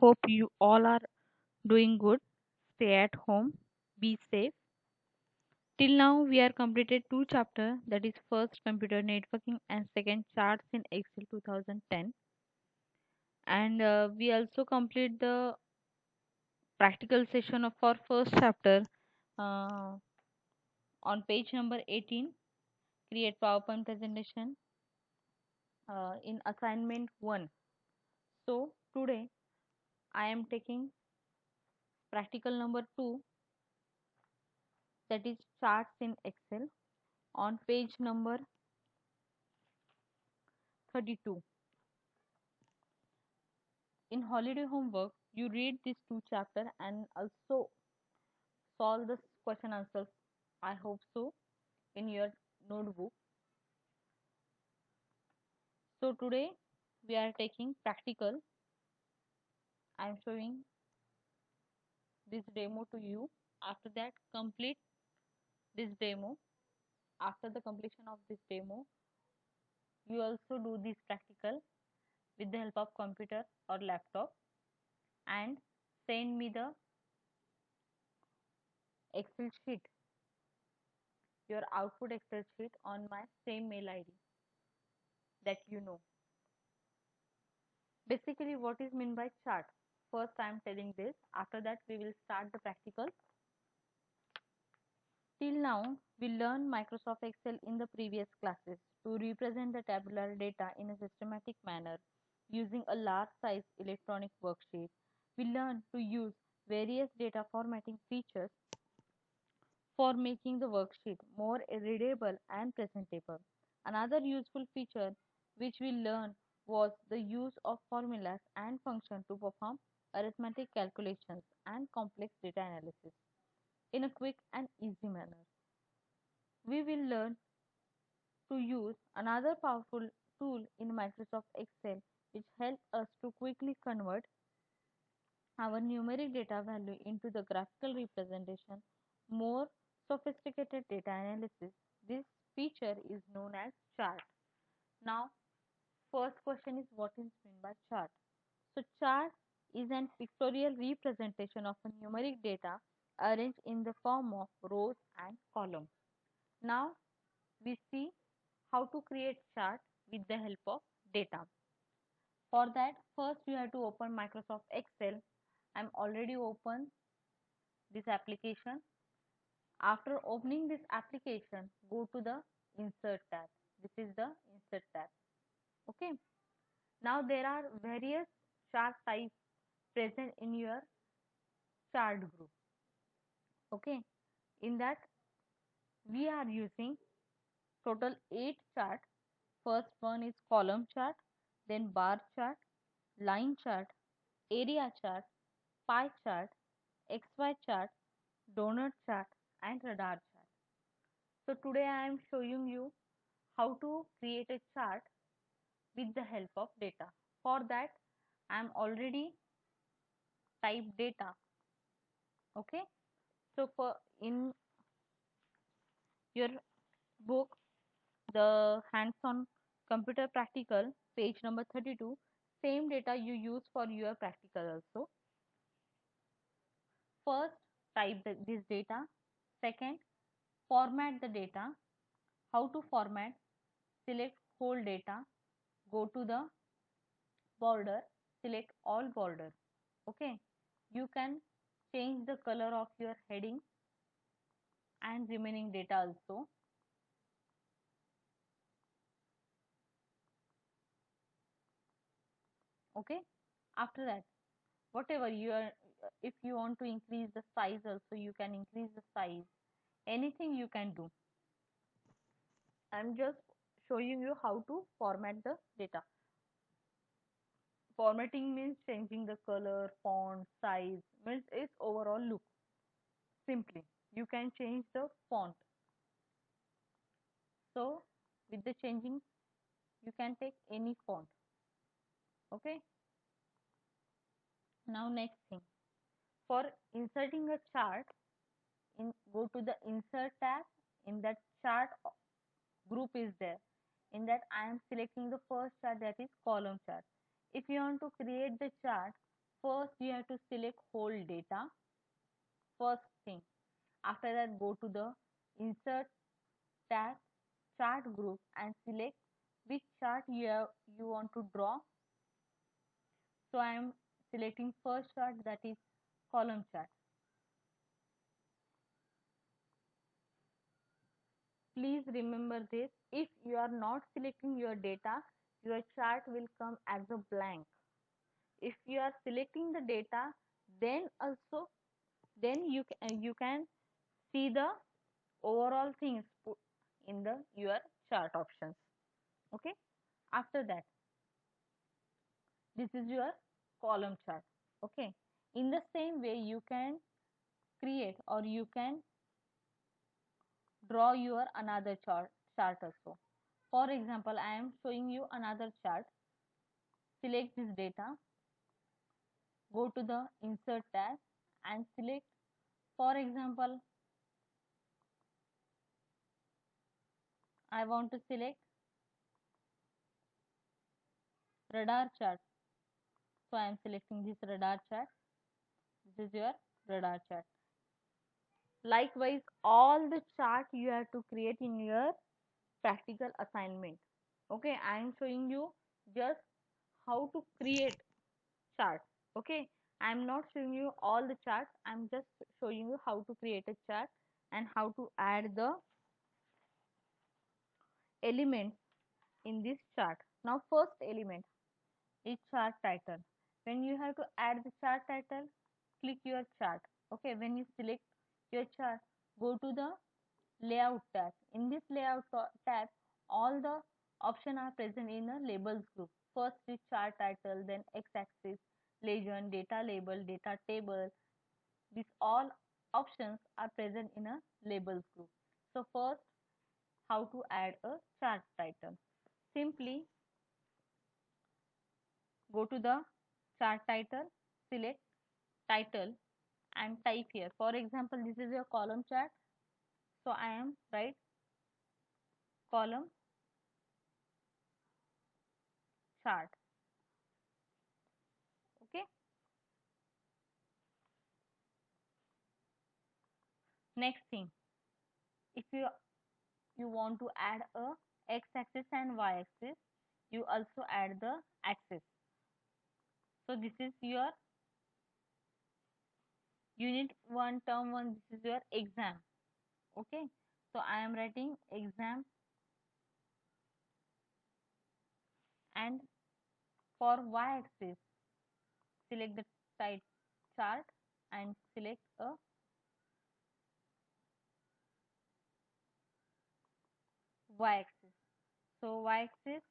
hope you all are doing good. Stay at home, be safe. Till now, we are completed two chapter, that is first computer networking and second charts in Excel 2010. And we also complete the practical session of our first chapter uh, on page number 18. Create PowerPoint presentation in assignment 1. So today I am taking practical number 2, that is charts in Excel, on page number 32. In holiday homework, you read these two chapters and also solve the question answers. I hope so in your notebook. So today we are taking practical. I am showing this demo to you. After that, complete this demo. After the completion of this demo, you also do this practical with the help of computer or laptop and send me the Excel sheet, your output Excel sheet on my same mail ID that you know. Basically, what is meant by chart? First, I am telling this. After that, we will start the practical. Till now, we learned Microsoft Excel in the previous classes to represent the tabular data in a systematic manner using a large size electronic worksheet. We learned to use various data formatting features for making the worksheet more readable and presentable. Another useful feature which we learned was the use of formulas and functions to perform arithmetic calculations and complex data analysis in a quick and easy manner. We will learn to use another powerful tool in Microsoft Excel which helps us to quickly convert our numeric data value into the graphical representation, more sophisticated data analysis. This feature is known as chart. Now, first question is what is meant by chart? So, chart is an pictorial representation of a numeric data arranged in the form of rows and columns. Now, we see how to create chart with the help of data. For that, first you have to open Microsoft Excel. I'm already open this application. After opening this application, go to the Insert tab. This is the Insert tab. Okay. Now there are various chart types present in your chart group. Okay. In that, we are using total 8 charts. First one is column chart, then bar chart, line chart, area chart, pie chart, XY chart, donut chart, and radar chart. So today I am showing you how to create a chart with the help of data. For that, I am already type data. Okay. So for in your book, the hands-on computer practical, page number 32, same data you use for your practical also. First, type this data. Second, format the data. How to format? Select whole data. Go to the border. Select all border. Okay. You can change the color of your heading and remaining data also. Okay. After that, whatever you are, if you want to increase the size also, you can increase the size. Anything you can do. I'm just showing you how to format the data. Formatting means changing the color, font, size, means its overall look. Simply, you can change the font. So, with the changing, you can take any font. Okay. Now, next thing, for inserting a chart, go to the Insert tab. In that chart group is there. In that, I am selecting the first chart, that is column chart. If you want to create the chart, First you have to select whole data, first thing. After that, go to the insert tab, chart group, and select which chart you want to draw. So I am selecting first chart, that is column chart. Please remember this, if you are not selecting your data, your chart will come as a blank. If you are selecting the data, then also you can see the overall things put in the your chart options. Okay, after that, this is your column chart. Okay, in the same way you can create or you can draw your another chart also. For example, I am showing you another chart. Select this data, go to the insert tab and select, for example, I want to select radar chart. So I am selecting this radar chart. This is your radar chart. Likewise, all the chart you have to create in your practical assignment. Okay, I am showing you just how to create chart. Okay, I am not showing you all the charts. I am just showing you how to create a chart and how to add the elements in this chart. Now, first element is chart title. When you have to add the chart title, click your chart. Okay, when you select your chart, go to the layout tab. In this layout tab, all the options are present in a labels group. First is chart title, then x-axis, legend, data label, data table. These all options are present in a labels group. So first, how to add a chart title? Simply go to the chart title, select title and type here. For example, this is your column chart. So I am write column chart. Okay. Next thing, if you want to add a x-axis and y-axis, you also add the axis. So this is your unit 1 term 1, this is your exam. Okay, so I am writing exam, and for y-axis select the type chart and select a y-axis. So y-axis,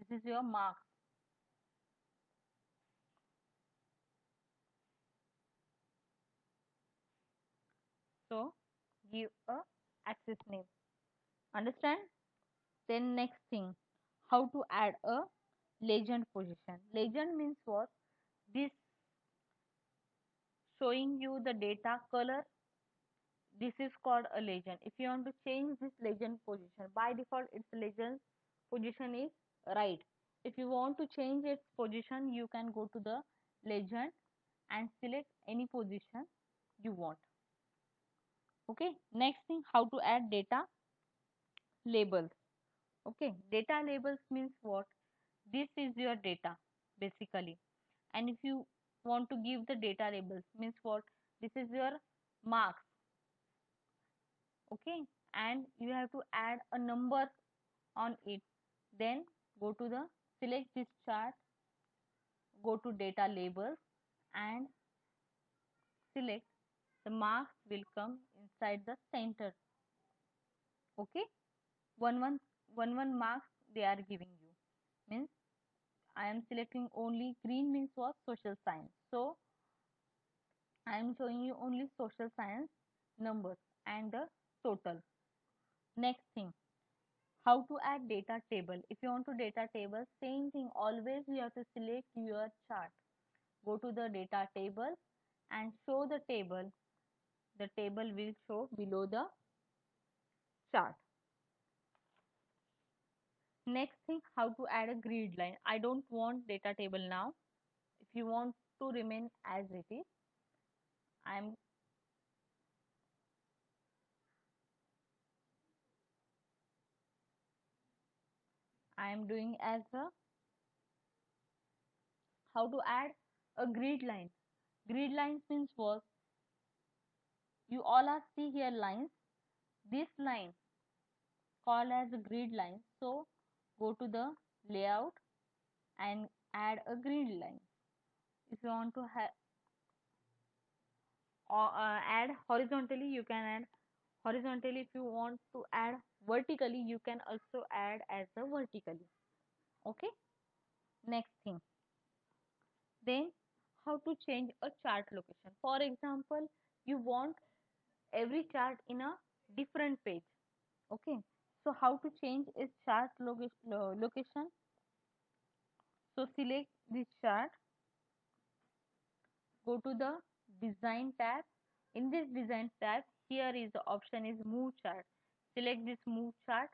this is your marks. So give a axis name. Understand? Then next thing, how to add a legend position. Legend means what? This showing you the data color. This is called a legend. If you want to change this legend position, by default its legend position is right. If you want to change its position, you can go to the legend and select any position you want. Okay, next thing, how to add data labels. Okay, data labels means what? This is your data basically, and if you want to give the data labels means what? This is your marks. Okay, and you have to add a number on it. Then go to the select this chart, go to data labels and select the marks will come inside the center. Okay, one one marks they are giving you, means I am selecting only green means what? Social science. So I am showing you only social science numbers and the total. Next thing, how to add data table. If you want to data table, same thing, always you have to select your chart. Go to the data table and show the table. The table will show below the chart. Next thing, how to add a grid line. I don't want data table now. If you want to remain as it is, i'm I'm doing as a how to add a grid line. Grid lines means what? You all are see here lines. This line called as a grid line. So go to the layout and add a grid line. If you want to add horizontally, you can add horizontally. If you want to add vertically, you can also add as a vertically. Okay. Next thing, then how to change a chart location. For example, you want every chart in a different page. Okay, so how to change its chart location? So select this chart, go to the design tab. In this design tab, here is the option is move chart. Select this move chart.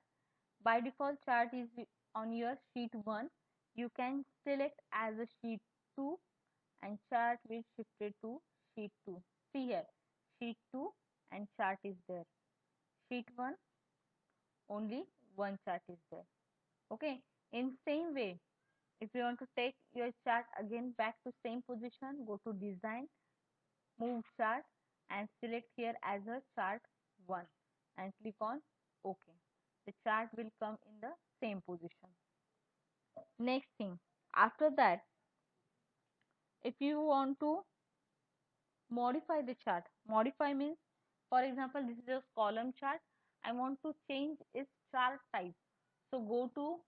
By default chart is on your sheet 1. You can select as a sheet 2 and chart will shifted to sheet 2. See here, sheet 2 and chart is there. Sheet 1, only one chart is there. Okay, in same way, if you want to take your chart again back to same position, go to design, move chart and select here as a chart 1 and click on OK. The chart will come in the same position. Next thing, after that, if you want to modify the chart, modify means, for example, this is a column chart. I want to change its chart type. So go to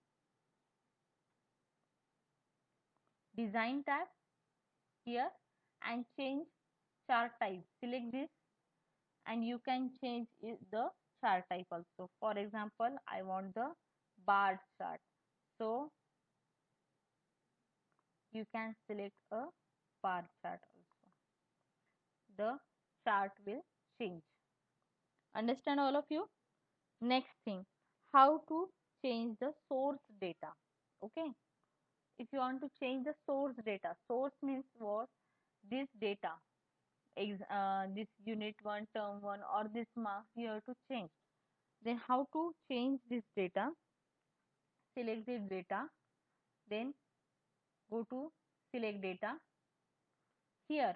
design tab here and change chart type. Select this and you can change the chart type also. For example, I want the bar chart. So you can select a bar chart also. The chart will change. Understand all of you? Next thing, how to change the source data. Okay. If you want to change the source data, source means what? This data, this unit 1, term 1 or this marks you have to change. Then how to change this data? Select the data, then go to select data. Here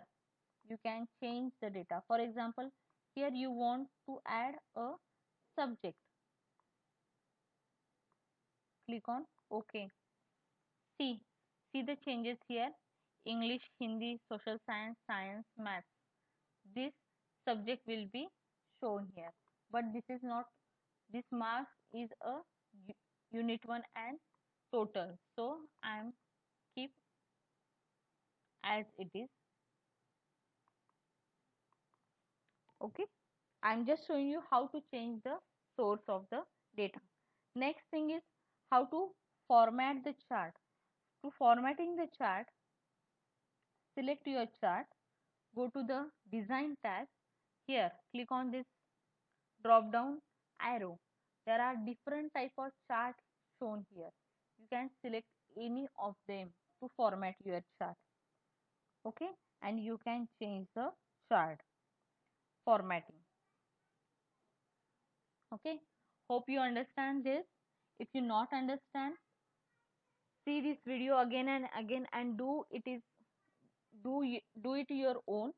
you can change the data. For example, here you want to add a subject. Click on OK. See the changes here. English, Hindi, social science, science, maths. This subject will be shown here. But this is not, this marks is a unit 1 and total. So I am keep as it is. Okay. I'm just showing you how to change the source of the data. Next thing is how to format the chart. To formatting the chart, select your chart, go to the design tab. Here click on this drop down arrow. There are different type of charts shown here. You can select any of them to format your chart. Okay, and you can change the chart formatting. Okay, hope you understand this. If you not understand, see this video again and again and do it your own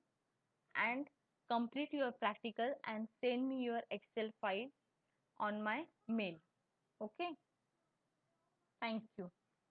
and complete your practical and send me your Excel file on my mail. Okay, thank you.